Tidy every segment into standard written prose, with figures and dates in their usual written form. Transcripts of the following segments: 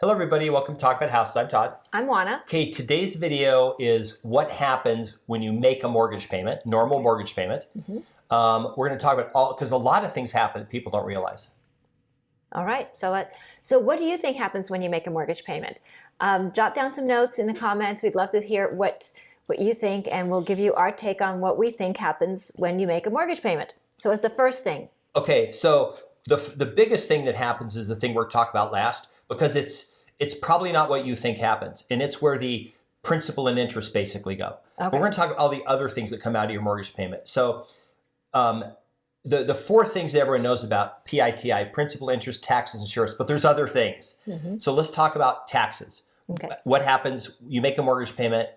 Hello everybody, welcome to Talk About Houses. I'm Todd. I'm Juana. Okay, today's video is what happens when you make a mortgage payment, normal mortgage payment. We're going to talk about because a lot of things happen that people don't realize. All right, so what do you think happens when you make a mortgage payment? Jot down some notes in the comments. We'd love to hear what you think, and we'll give you our take on what we think happens when you make a mortgage payment. So what's the first thing? Okay, so the biggest thing that happens is the thing we're talking about last, because it's probably not what you think happens, and it's where the principal and interest basically go. Okay. But we're going to talk about all the other things that come out of your mortgage payment. So the four things that everyone knows about: PITI, principal, interest, taxes, insurance, but there's other things. So let's talk about taxes. Okay. What happens? You make a mortgage payment.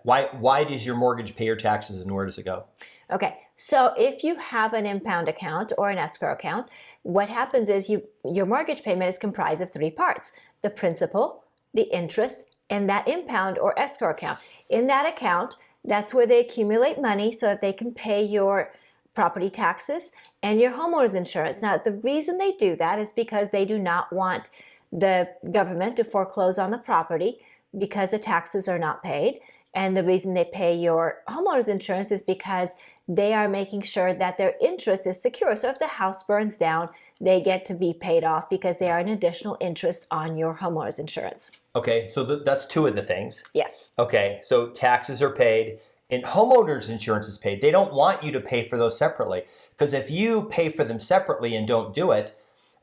Why does your mortgage pay your taxes, and where does it go? Okay, so if you have an impound account or an escrow account, what happens is your mortgage payment is comprised of three parts: the principal, the interest, and that impound or escrow account. In that account, that's where they accumulate money so that they can pay your property taxes and your homeowner's insurance. Now, the reason they do that is because they do not want the government to foreclose on the property because the taxes are not paid. And the reason they pay your homeowner's insurance is because they are making sure that their interest is secure. So if the house burns down, they get to be paid off because they are an additional interest on your homeowner's insurance. Okay, so that's two of the things. Yes. Okay, so taxes are paid and homeowners insurance is paid. They don't want you to pay for those separately, because if you pay for them separately and don't do it,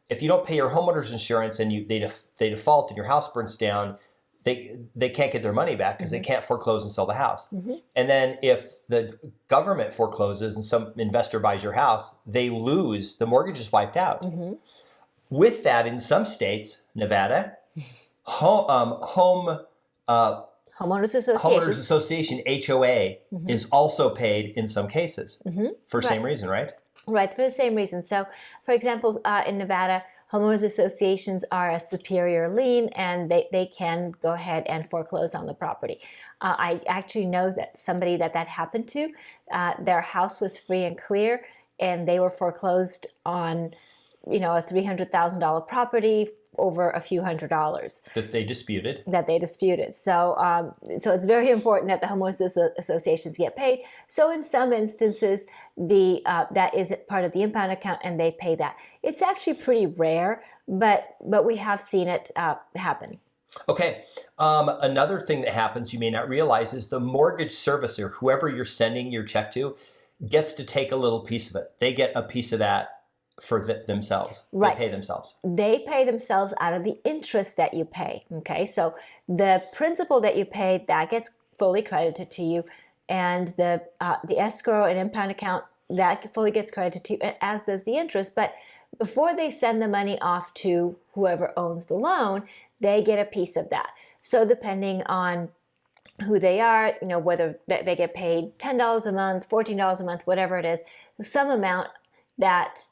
if you don't pay your homeowners insurance and they default and your house burns down, they can't get their money back because they can't foreclose and sell the house. And then if the government forecloses and some investor buys your house, they lose, the mortgage is wiped out. With that, in some states, Nevada, Homeowners Association, HOA, is also paid in some cases for same reason, right? Right, for the same reason. So, for example, in Nevada, homeowners associations are a superior lien, and they can go ahead and foreclose on the property. I actually know that somebody that happened to, their house was free and clear, and they were foreclosed on, a $300,000 property over a few $100s that they disputed. So it's very important that the homeowners associations get paid. So in some instances, that is part of the impound account, and they pay that. It's actually pretty rare, but we have seen it happen. Okay. Another thing that happens you may not realize is the mortgage servicer, whoever you're sending your check to, gets to take a little piece of it. They get a piece of that for themselves. Right. They pay themselves. They pay themselves out of the interest that you pay. Okay, so the principal that you pay, that gets fully credited to you, and the escrow and impound account, that fully gets credited to you, as does the interest. But before they send the money off to whoever owns the loan, they get a piece of that. So depending on who they are, whether they get paid $10 a month, $14 a month, whatever it is, some amount that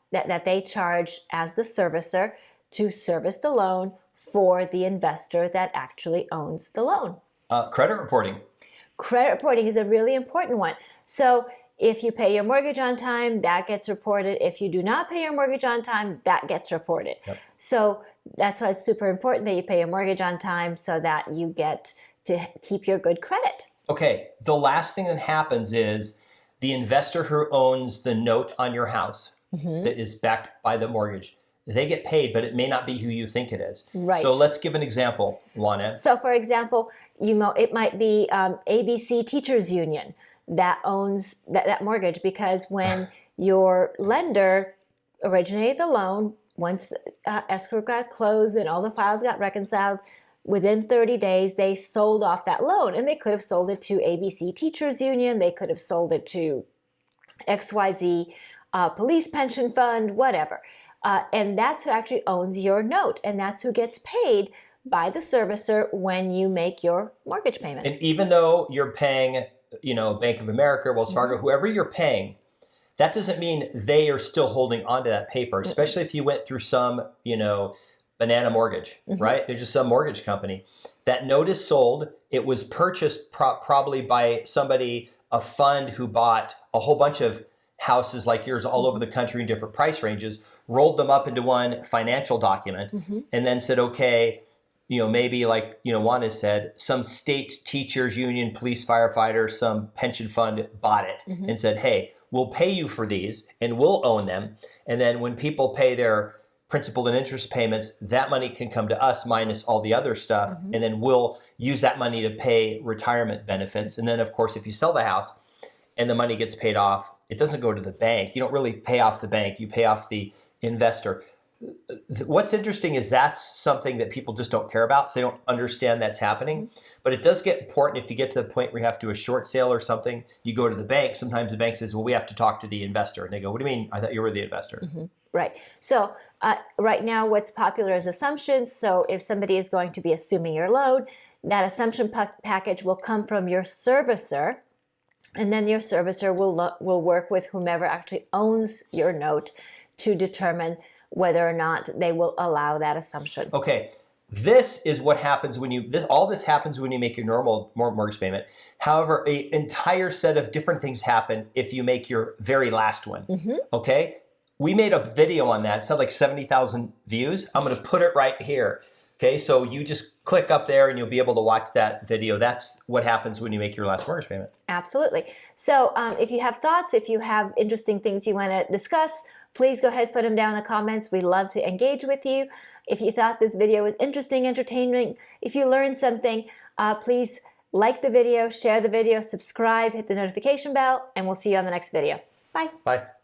they charge as the servicer to service the loan for the investor that actually owns the loan. Credit reporting. Credit reporting is a really important one. So if you pay your mortgage on time, that gets reported. If you do not pay your mortgage on time, that gets reported. Yep. So that's why it's super important that you pay your mortgage on time so that you get to keep your good credit. Okay. The last thing that happens is the investor who owns the note on your house that is backed by the mortgage, they get paid, but it may not be who you think it is. Right. So let's give an example, Luana. So for example, it might be ABC Teachers Union that owns that mortgage, because when your lender originated the loan, once escrow got closed and all the files got reconciled, within 30 days, they sold off that loan, and they could have sold it to ABC Teachers Union. They could have sold it to XYZ Police Pension Fund, whatever. And that's who actually owns your note, and that's who gets paid by the servicer when you make your mortgage payment. And even though you're paying, Bank of America, Wells Fargo, whoever you're paying, that doesn't mean they are still holding onto that paper, especially if you went through some, banana mortgage, right? There's just some mortgage company. That note is sold. It was purchased probably by somebody, a fund who bought a whole bunch of houses like yours all over the country in different price ranges, rolled them up into one financial document, and then said, okay, maybe like, Juan has said, some state teachers union, police, firefighter, some pension fund bought it and said, hey, we'll pay you for these and we'll own them. And then when people pay their principal and interest payments, that money can come to us minus all the other stuff. And then we'll use that money to pay retirement benefits. And then, of course, if you sell the house and the money gets paid off, it doesn't go to the bank. You don't really pay off the bank. You pay off the investor. What's interesting is that's something that people just don't care about, so they don't understand that's happening. But it does get important if you get to the point where you have to do a short sale or something. You go to the bank. Sometimes the bank says, well, we have to talk to the investor. And they go, what do you mean? I thought you were the investor. Right. So right now what's popular is assumptions. So if somebody is going to be assuming your loan, that assumption package will come from your servicer. And then your servicer will work with whomever actually owns your note to determine whether or not they will allow that assumption. Okay, this is what happens when all this happens when you make your normal mortgage payment. However, an entire set of different things happen if you make your very last one. Okay, we made a video on that. It's had like 70,000 views. I'm going to put it right here. Okay, so you just click up there and you'll be able to watch that video. That's what happens when you make your last mortgage payment. Absolutely. So if you have thoughts, if you have interesting things you want to discuss, please go ahead, put them down in the comments. We love to engage with you. If you thought this video was interesting, entertaining, if you learned something, please like the video, share the video, subscribe, hit the notification bell, and we'll see you on the next video. Bye. Bye.